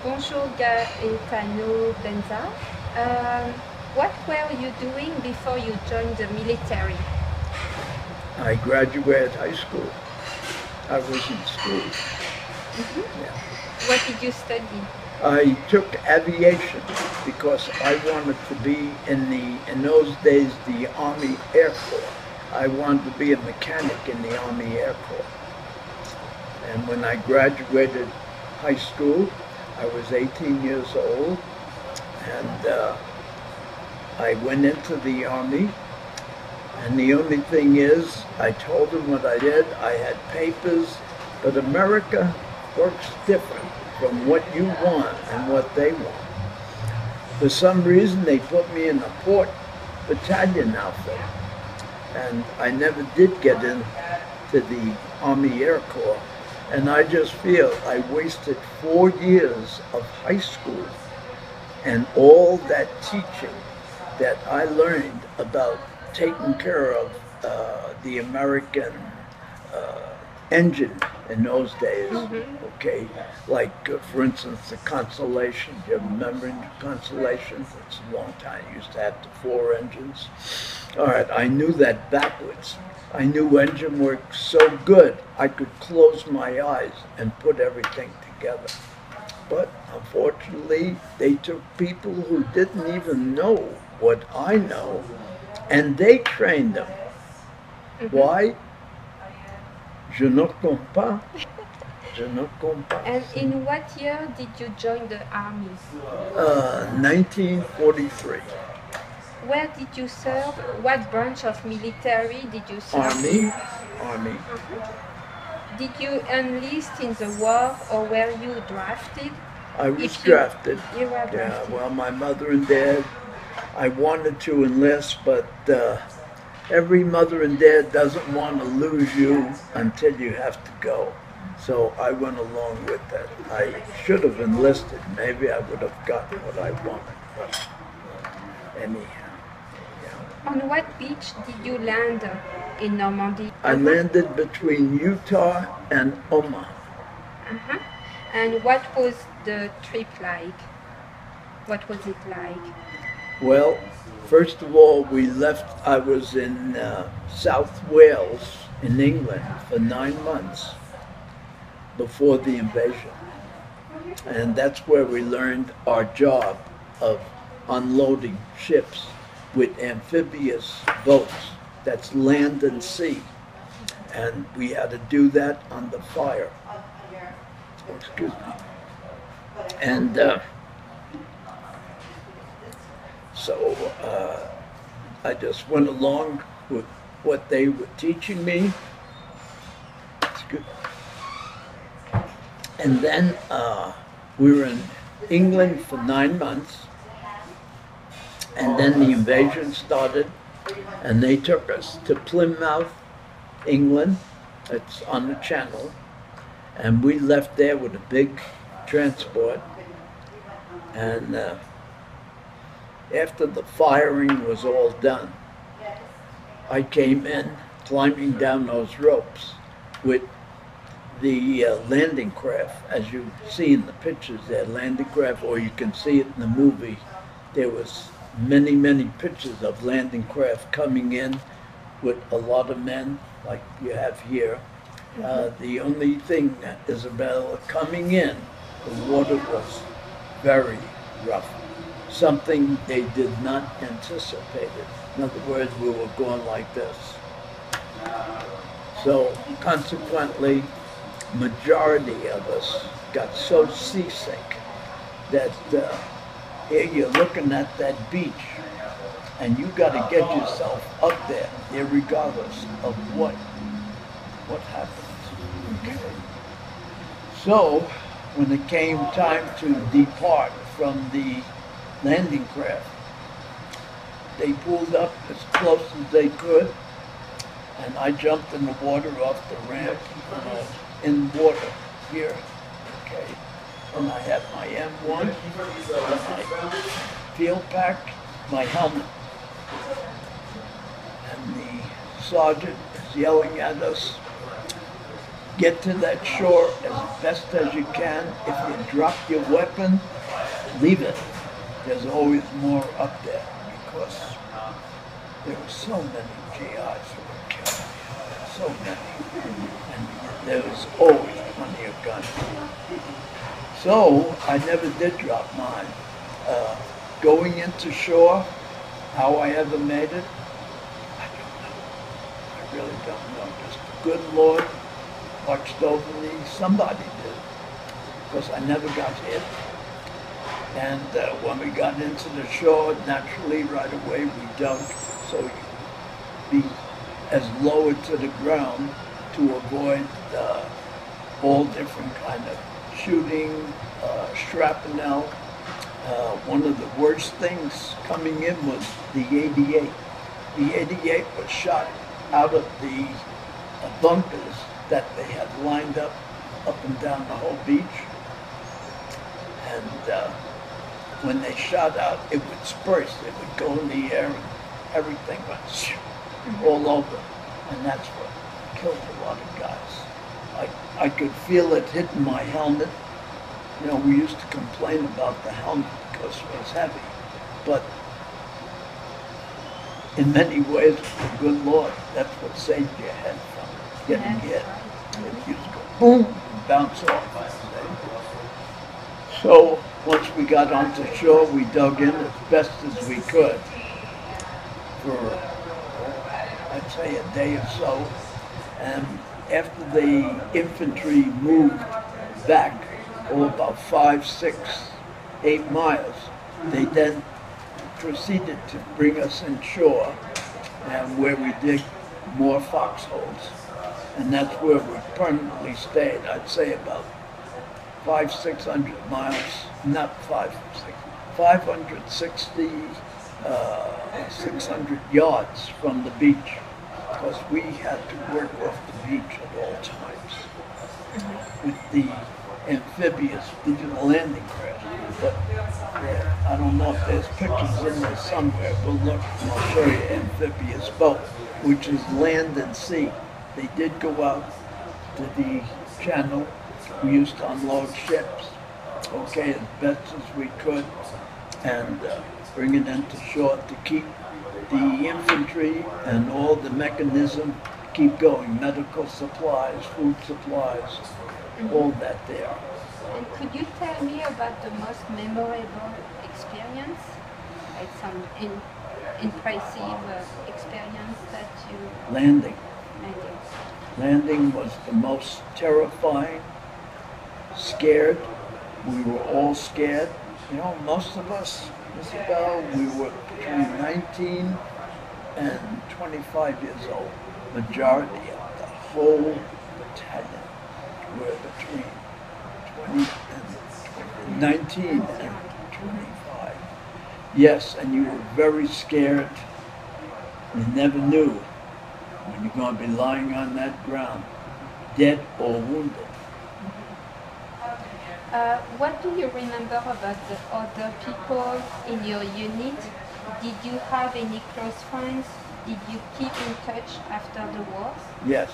Bonjour Gaetano BENZA. What were you doing before you joined the military? I graduated high school. I was in school. Yeah. What did you study? I took aviation because I wanted to be in those days, the Army Air Corps. I wanted to be a mechanic in the Army Air Corps. And when I graduated high school, I was 18 years old, and I went into the Army. And the only thing is, I told them what I did. I had papers, but America works different from what you want and what they want. For some reason, they put me in a port battalion outfit, and I never did get into the Army Air Corps. And I just feel I wasted 4 years of high school and all that teaching that I learned about taking care of the American engine in those days. Okay, like for instance the Constellation. Do you remember the Constellation? It's a long time. It used to have the 4 engines. All right, I knew that backwards. I knew engine work so good I could close my eyes and put everything together. But unfortunately, they took people who didn't even know what I know, and they trained them. Why? Je ne comprends pas. Je ne comprends pas. And in what year did you join the army? 1943. Where did you serve? What branch of military did you serve? Army. Did you enlist in the war or were you drafted? I was drafted. You were drafted. Yeah, well, my mother and dad, I wanted to enlist, but every mother and dad doesn't want to lose you until you have to go. So I went along with that. I should have enlisted. Maybe I would have gotten what I wanted. But anyhow. On what beach did you land in Normandy? I landed between Utah and Omaha. And what was the trip like? What was it like? Well, first of all, we left. I was in South Wales in England for 9 months before the invasion. And that's where we learned our job of unloading ships with amphibious boats. That's land and sea. And we had to do that under fire. Oh, excuse me. And so I just went along with what they were teaching me. And then we were in England for 9 months. And then the invasion started, and they took us to Plymouth, England. It's on the Channel. And we left there with a big transport. And after the firing was all done, I came in climbing down those ropes with the landing craft. As you see in the pictures there, landing craft, or you can see it in the movie. There was many pictures of landing craft coming in with a lot of men like you have here. The only thing, Isabel, coming in, the water was very rough. Something they did not anticipate it. In other words, we were going like this. So consequently, majority of us got so seasick that here you're looking at that beach, and you got to get yourself up there, irregardless of what happens. Okay. So when it came time to depart from the landing craft, they pulled up as close as they could, and I jumped in the water off the ramp, in water here. Okay. And I had my M1, my field pack, my helmet. And the sergeant is yelling at us, Get to that shore as best as you can. If you drop your weapon, leave it. There's always more up there because there were so many GIs who were killed. So many. And there was always plenty of guns. So I never did drop mine. Going into shore, how I ever made it, I don't know. I really don't know. Just the good Lord watched over me. Somebody did, because I never got hit. And when we got into the shore, naturally, right away, we dug so you be as lower to the ground to avoid all different kind of shooting, shrapnel. One of the worst things coming in was the 88. The 88 was shot out of the bunkers that they had lined up and down the whole beach. And when they shot out, it would disperse. It would go in the air and everything went all over. And that's what killed a lot of guys. I could feel it hitting my helmet. You know, we used to complain about the helmet because it was heavy. But in many ways, the good Lord, that's what saved your head from getting hit. If you just go boom and bounce off. So once we got onto shore, we dug in as best as we could for, I'd say, a day or so. And after the infantry moved back, about 5, 6, 8 miles, they then proceeded to bring us inshore, and where we dig more foxholes. And that's where we permanently stayed. I'd say about 500, 600 miles, not 560, 600 yards from the beach, because we had to work off the beach at all times with the amphibious digital landing craft. But I don't know if there's pictures in there somewhere. We'll look and I'll show you amphibious boat, which is land and sea. They did go out to the channel. We used to unload ships, okay, as best as we could, and bring it into shore to keep the infantry and all the mechanism keep going, medical supplies, food supplies, all that there. And could you tell me about the most memorable experience, like some impressive experience that you... Landing. Landing was the most terrifying, scared. We were all scared. You know, most of us, Isabel, we were between 19 and 25 years old. Majority of the whole battalion were between 20 and 19 and 25. Yes, and you were very scared. You never knew when you're going to be lying on that ground, dead or wounded. What do you remember about the other people in your unit? Did you have any close friends? Did you keep in touch after the war? Yes.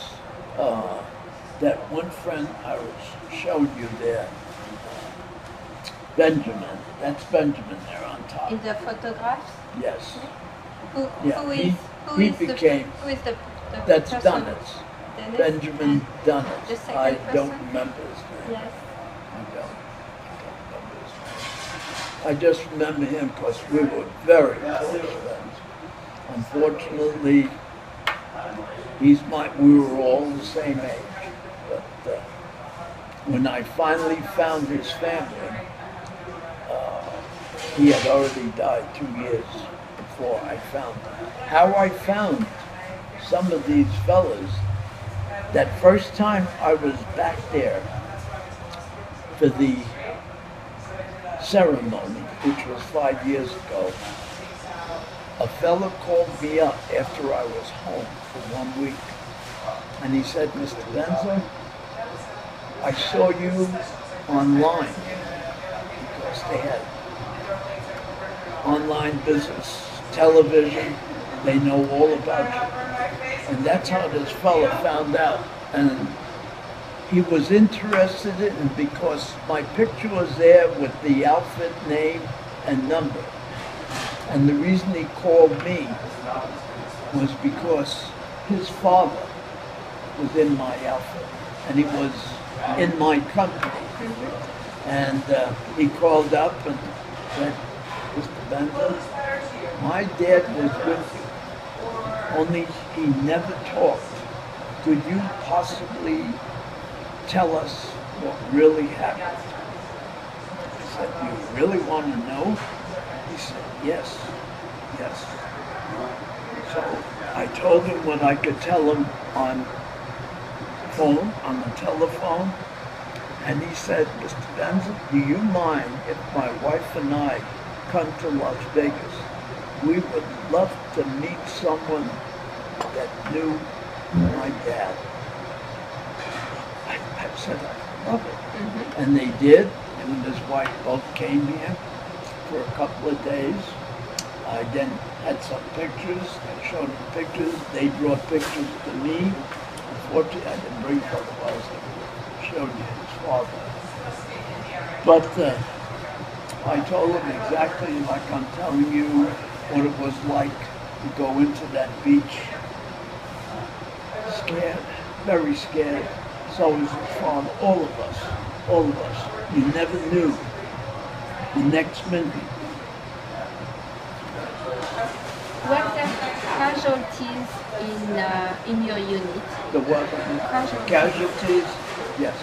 That one friend I showed you there, Benjamin. That's Benjamin there on top. In the photographs? Yes. Who is the that's person? Dunnitz. Benjamin Dunnitz. The second I person? don't remember his name. Yes. I don't remember his name. I just remember him because we were very close friends. Unfortunately, we were all the same age. But when I finally found his family, he had already died 2 years before I found him. How I found some of these fellas, that first time I was back there for the ceremony, which was 5 years ago, a fella called me up after I was home for 1 week. And he said, Mr. Benza, I saw you online, because they had online business, television, they know all about you. And that's how this fella found out. And he was interested in because my picture was there with the outfit name and number. And the reason he called me was because his father was in my outfit and he was in my company. And he called up and said, Mr. Benza, my dad was with you, only he never talked. Could you possibly tell us what really happened? I said, you really want to know? He said, yes, yes. So I told him what I could tell him on the telephone, and he said, Mr. Benza, do you mind if my wife and I come to Las Vegas? We would love to meet someone that knew my dad. I said, I love it. And they did. Him and his wife both came here for a couple of days. I then had some pictures. I showed them pictures. They brought pictures to me. Unfortunately, I didn't bring photos. I showed you his father. But I told him exactly like I'm telling you what it was like to go into that beach. Scared, very scared. So was his father, all of us, all of us. You never knew the next minute. Were there casualties in your unit? The what? Casualties? Yes.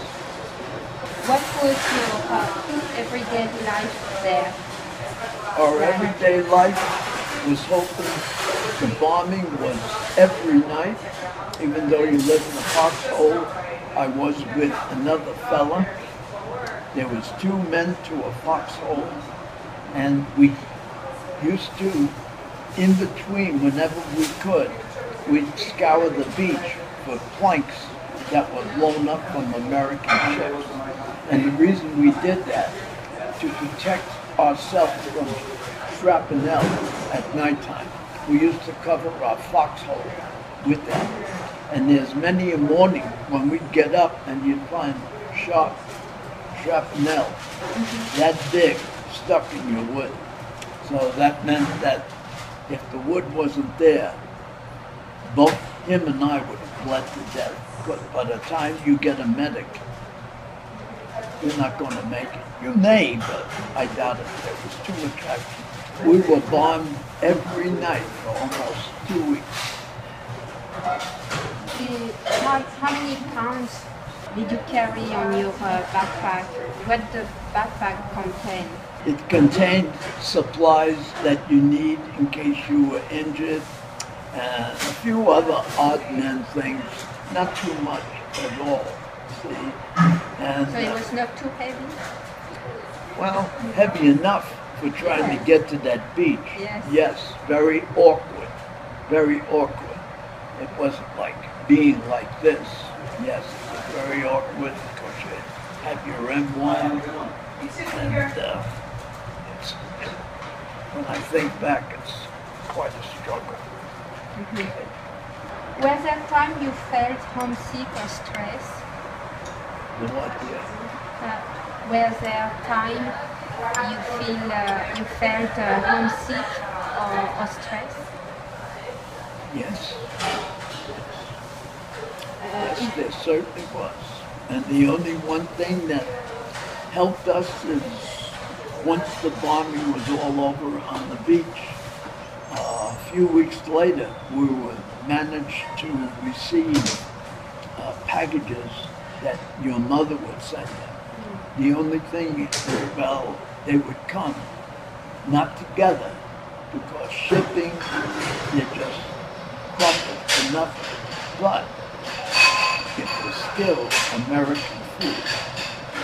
What was your everyday life there? Our everyday life was hoping the bombing was every night. Even though you live in a foxhole, I was with another fella. There was 2 men to a foxhole, and we used to, in between, whenever we could, we'd scour the beach for planks that were blown up from American ships. And the reason we did that, to protect ourselves from shrapnel at nighttime. We used to cover our foxhole with that. And there's many a morning when we'd get up and you'd find sharp shrapnel that big stuck in your wood. So that meant that if the wood wasn't there, both him and I would have bled to death. But by the time you get a medic, you're not going to make it. You may, but I doubt it. It was too attractive. We were bombed every night for almost 2 weeks. How many pounds did you carry on your backpack? What did the backpack contain? It contained supplies that you need in case you were injured, and a few other odd man things, not too much at all, see. And, So it was not too heavy? well, heavy enough for trying to get to that beach. Yes. Yes, very awkward, very awkward. It wasn't like being like this. Yes, it was very awkward because you have your M1, and it's, when I think back, it's quite a struggle. Was there a time you felt homesick or stressed? The what, yeah. Was there a time you felt homesick or stressed? Yes. Yes, there certainly was. And the only one thing that helped us is once the bombing was all over on the beach, a few weeks later, we managed to receive packages that your mother would send them. The only thing, well, they would come, not together, because shipping, they're just crumpled for nothing. But it was still American food,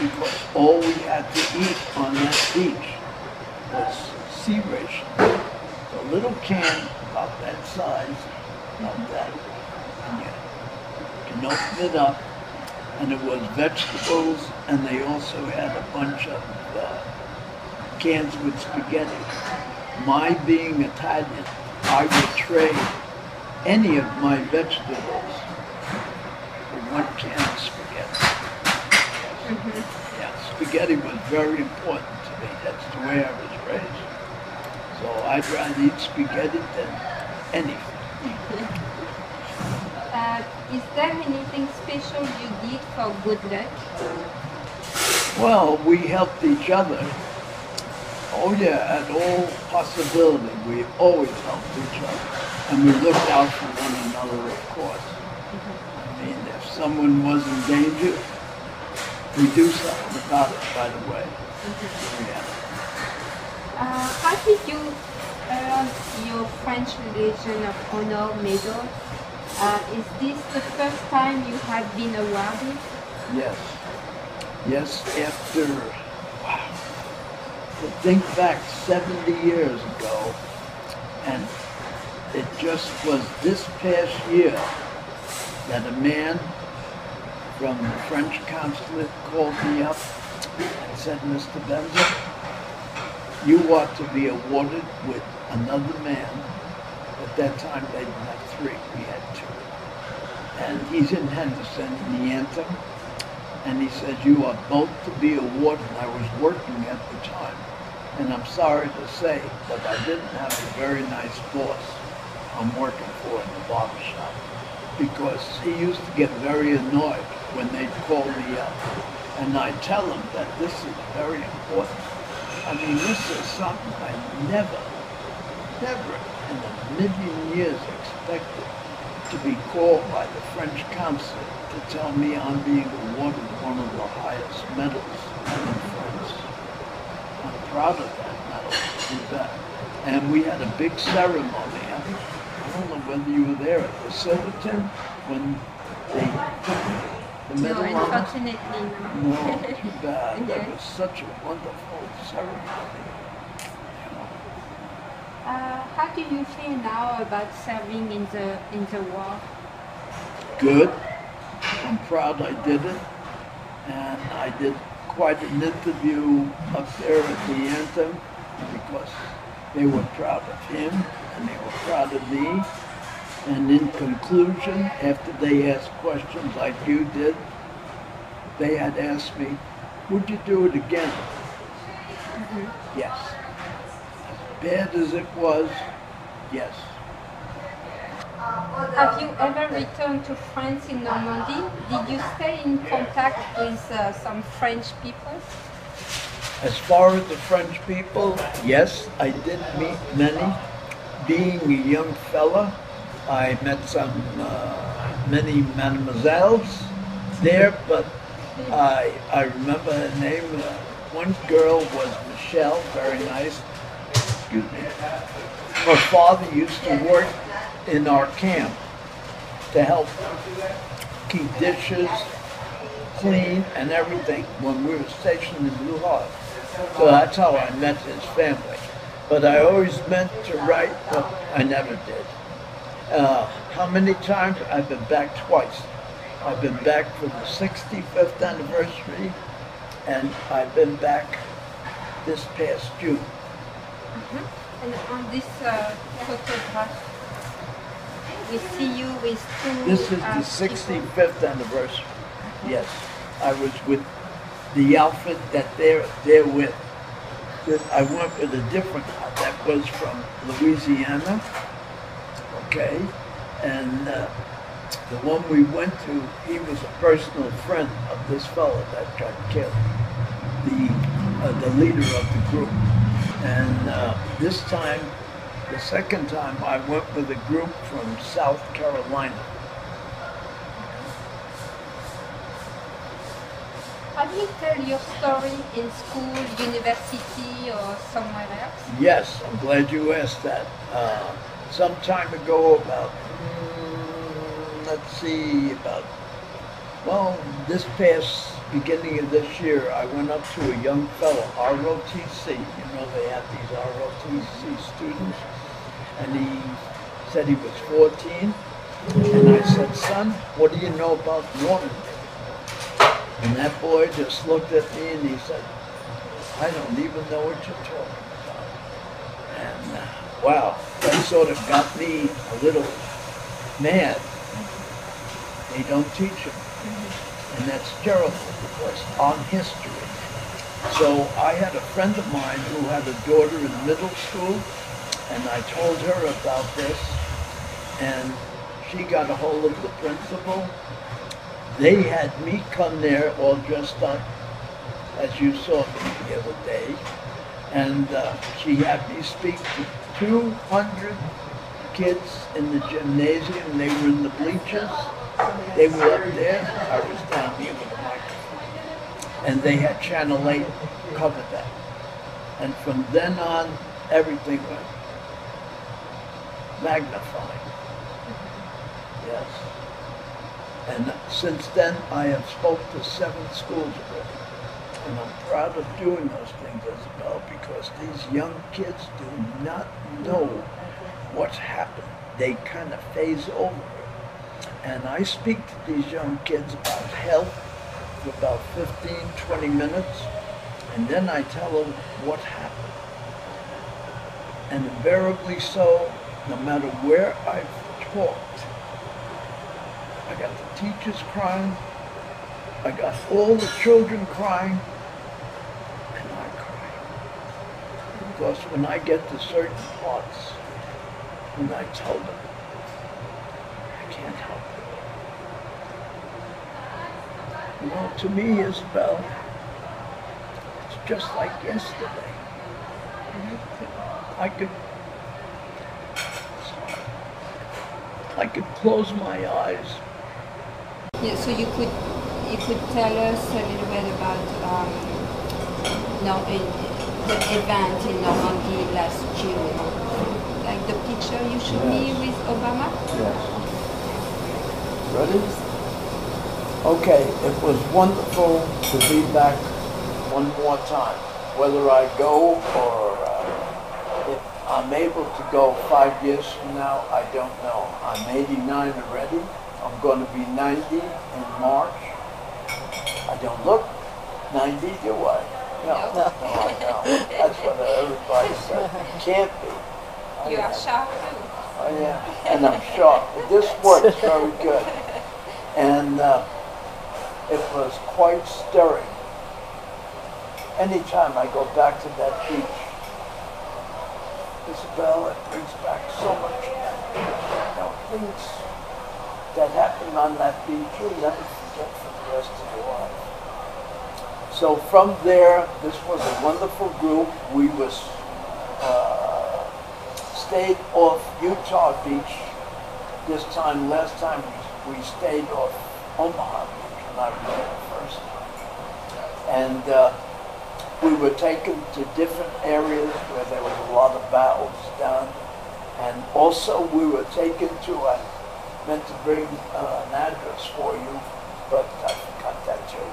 because all we had to eat on that beach was sea ration. A little can about that size, about that, and you can open it up, and it was vegetables, and they also had a bunch of cans with spaghetti. My being Italian, I would trade any of my vegetables for 1 can of spaghetti. Yeah, spaghetti was very important to me. That's the way I was raised. So I'd rather eat spaghetti than anything. Is there anything special you did for good luck? Well, we helped each other. Oh yeah, at all possibility, we always helped each other. And we looked out for one another, of course. I mean, if someone was in danger, we do something about it right away. Yeah. How did you earn your French Legion of Honor medal? Is this the first time you have been awarded? Yes. Yes, after, wow, to think back 70 years ago, and it just was this past year that a man from the French consulate called me up and said, Mr. Benza, you ought to be awarded with another man. At that time, they didn't have three, we had two. And he's in Henderson, in the Anthem. And he said, you are both to be awarded. I was working at the time. And I'm sorry to say, but I didn't have a very nice boss I'm working for in the barbershop. Because he used to get very annoyed when they'd call me up. And I tell him that this is very important. I mean, this is something I never in a million years expected to be called by the French consul to tell me I'm being awarded one of the highest medals in France. I'm proud of that medal, you bet. And we had a big ceremony. I don't know whether you were there at the Silverton when they put the medal No, on us. unfortunately, No, too bad. Yeah. That was such a wonderful ceremony. How do you feel now about serving in the war? Good. I'm proud I did it. And I did quite an interview up there at the Anthem because they were proud of him and they were proud of me. And in conclusion, after they asked questions like you did, they had asked me, would you do it again? Yes. As bad as it was, yes. Have you ever returned to France in Normandy? Did you stay in contact with some French people? As far as the French people, yes, I did meet many. Being a young fella, I met many mademoiselles there, but I remember her name. One girl was Michelle, very nice. Excuse me. Her father used to work in our camp to help keep dishes clean and everything when we were stationed in Blue Harbor. So that's how I met his family. But I always meant to write, but I never did. How many times? I've been back twice. I've been back for the 65th anniversary, and I've been back this past June. And on this photograph, we see you with two. This is the 65th anniversary. Yes, I was with the outfit that they're with. I went with a different one that was from Louisiana. Okay, and the one we went to, he was a personal friend of this fellow that got killed, the leader of the group. And this time, the second time, I went with a group from South Carolina. Have you tell your story in school, university, or somewhere else? Yes, I'm glad you asked that. Some time ago, about, this past beginning of this year, I went up to a young fellow, ROTC. You know, they have these ROTC students. And he said he was 14. And I said, son, what do you know about Normandy? And that boy just looked at me and he said, I don't even know what you're talking about. And wow, that sort of got me a little mad. They don't teach them. And that's terrible because on history. So I had a friend of mine who had a daughter in middle school, and I told her about this, and she got a hold of the principal. They had me come there all dressed up, as you saw me the other day, and she had me speak to 200 kids in the gymnasium. They were in the bleachers. They were up there. I was down here with the microphone. And they had Channel 8 cover that. And from then on, everything went magnified. Yes. And since then, I have spoke to 7 schools already. And I'm proud of doing those things, Isabel, because these young kids do not know what's happened. They kind of phase over it. And I speak to these young kids about health for about 15, 20 minutes, and then I tell them what happened. And invariably so, no matter where I've talked, I got the teachers crying, I got all the children crying, and I cry. Because when I get to certain parts, when I tell them, I can't help it. You know, to me, Isabel, it's just like yesterday. I could close my eyes. Yeah, so you could tell us a little bit about the event in Normandy last June, like the picture you showed me with Obama. Yes. Ready? Okay, it was wonderful to be back one more time. Whether I go or if I'm able to go 5 years from now, I don't know. I'm 89 already. I'm going to be 90 in March. I don't look 90, do I? No, I don't. That's what everybody said. Can't be. You are sharp too. Oh yeah, and I'm sharp. This works very good. And it was quite stirring. Anytime I go back to that beach, Isabel, it brings back so much, things that happened on that beach you'll never forget for the rest of your life. So from there, this was a wonderful group. We stayed off Utah Beach. Last time we stayed off Omaha Beach when I was there the first time. And we were taken to different areas where there was a lot of battles done. And also we were taken to, I meant to bring an address for you, but I forgot that too.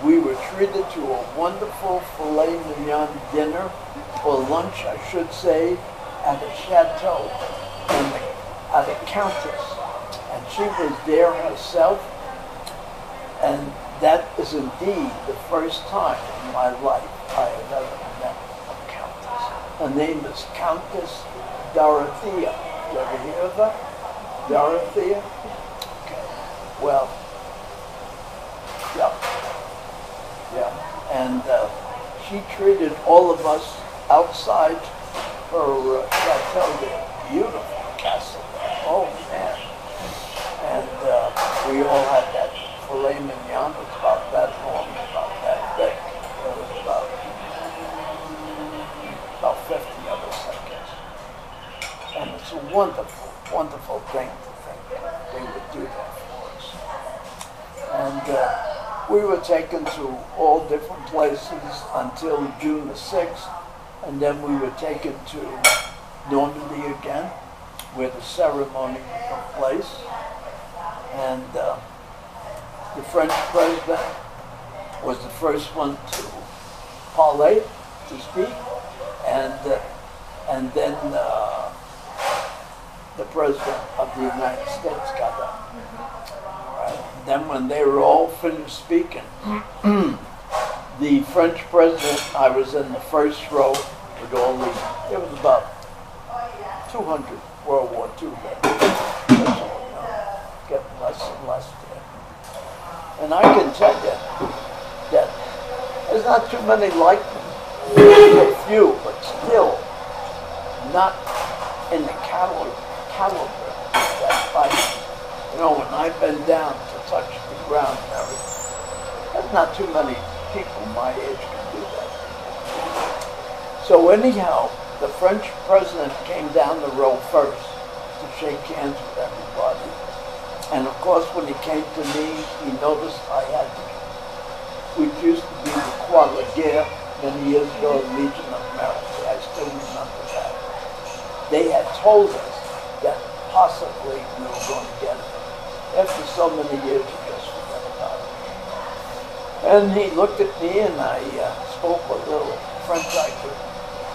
We were treated to a wonderful filet mignon dinner, or lunch I should say, at a chateau, at a countess. And she was there herself, and that is indeed the first time in my life I have ever met a countess. Her name is Countess Dorothea. You ever hear of her? Dorothea? Okay. Well, yeah. And she treated all of us outside her chateau there. Beautiful castle. Oh man. And we all had that filet mignon. It was about that long, about that thick. There was about 50 of us, I guess. And it's a wonderful, wonderful thing to think they would do that for us. And we were taken to all different places until June the 6th, and then we were taken to Normandy again, where the ceremony took place. And the French president was the first one to parley, to speak, and then the president of the United States got up. Right? Then when they were all finished speaking, the French president, I was in the first row with all these, there was about 200 World War II veterans, getting less and less there. And I can tell you that there's not too many like them. There's a few, but still not in the caliber that I, when I bend down to touch the ground and everything, there's not too many people my age can do that. So anyhow, the French president came down the row first to shake hands with everybody. And of course, when he came to me, he noticed I had, which used to be the Croix de Guerre many years ago, Legion of Merit. I still remember that. They had told us that possibly we were going to get it. After so many years, you just forget about it. And he looked at me, and I spoke a little French I could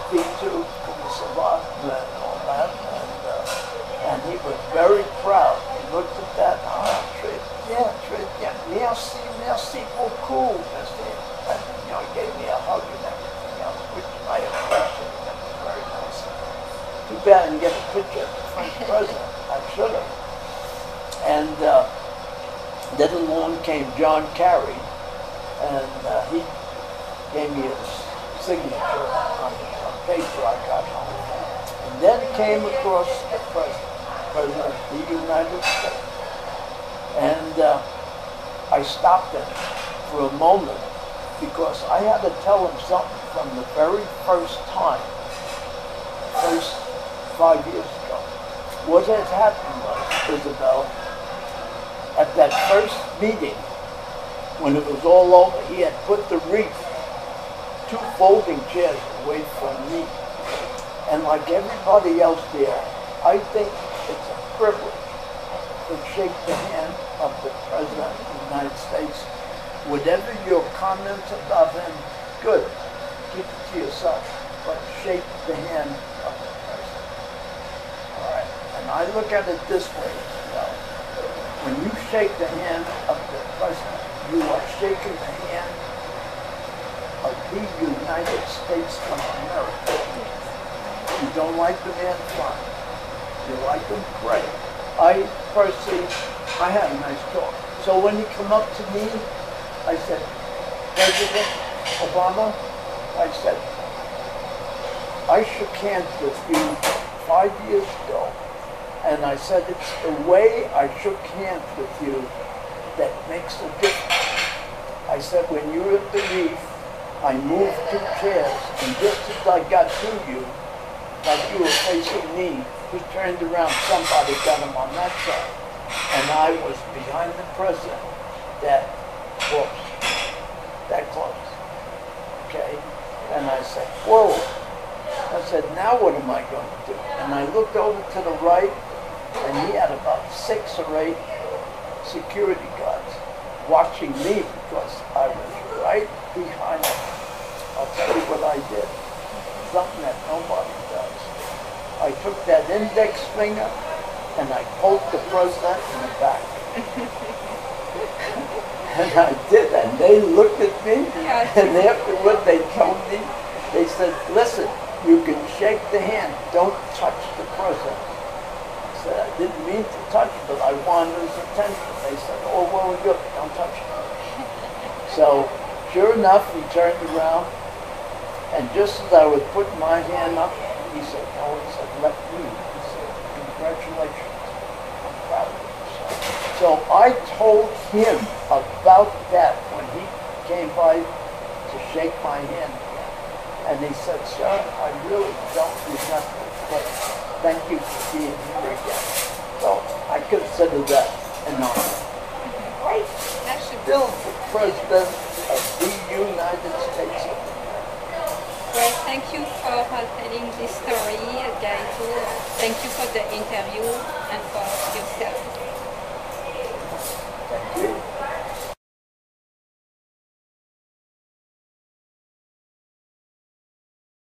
speak to, comment ça va, and all that. And he was very proud. He looked at that, très bien, merci beaucoup. And, he gave me a hug and everything else, which I appreciated. That was very nice. Too bad I didn't get a picture of the French president. I should have. And then along came John Kerry, and he gave me his signature on paper I got home. And then came across the President of the United States. And I stopped him for a moment because I had to tell him something from the very first time, first 5 years ago. What had happened was, Isabel, at that first meeting, when it was all over, he had put the wreath 2 folding chairs away from me. And like everybody else there, I think it's a privilege to shake the hand of the President of the United States. Whatever your comments about him, good, keep it to yourself, but shake the hand of the President. All right, and I look at it this way, when you shake the hand of the President, you are shaking the hand of the United States of America. You don't like the man, fine. You like him, great. I personally, I had a nice talk. So when he come up to me, I said, President Obama, I said, I shook hands with you 5 years ago, and I said, it's the way I shook hands with you that makes a difference. I said, when you were at the reef, I moved 2 chairs, and just as I got to you, like you were facing me, he turned around, somebody got him on that side. And I was behind the President, that close, okay? And I said, whoa. I said, now what am I going to do? And I looked over to the right, and he had about 6 or 8 security guards watching me because I was right behind him. I'll tell you what I did. Something that nobody does. I took that index finger and I poked the President in the back. And I did, and they looked at me, and afterward they told me, they said, listen, you can shake the hand, don't touch the President. I said, I didn't mean to touch him, but I wanted his attention. They said, oh, well, good, don't touch him. So, sure enough, he turned around, and just as I was putting my hand up, he said, no, he said, let me. He said, congratulations, I'm proud of you. So I told him about that when he came by to shake my hand again. And he said, sir, I really don't remember, but thank you for being here again. So I consider that an honor. Right? Still the President of the United States of America. Well, thank you for telling this story, Gaetano. Thank you for the interview and for your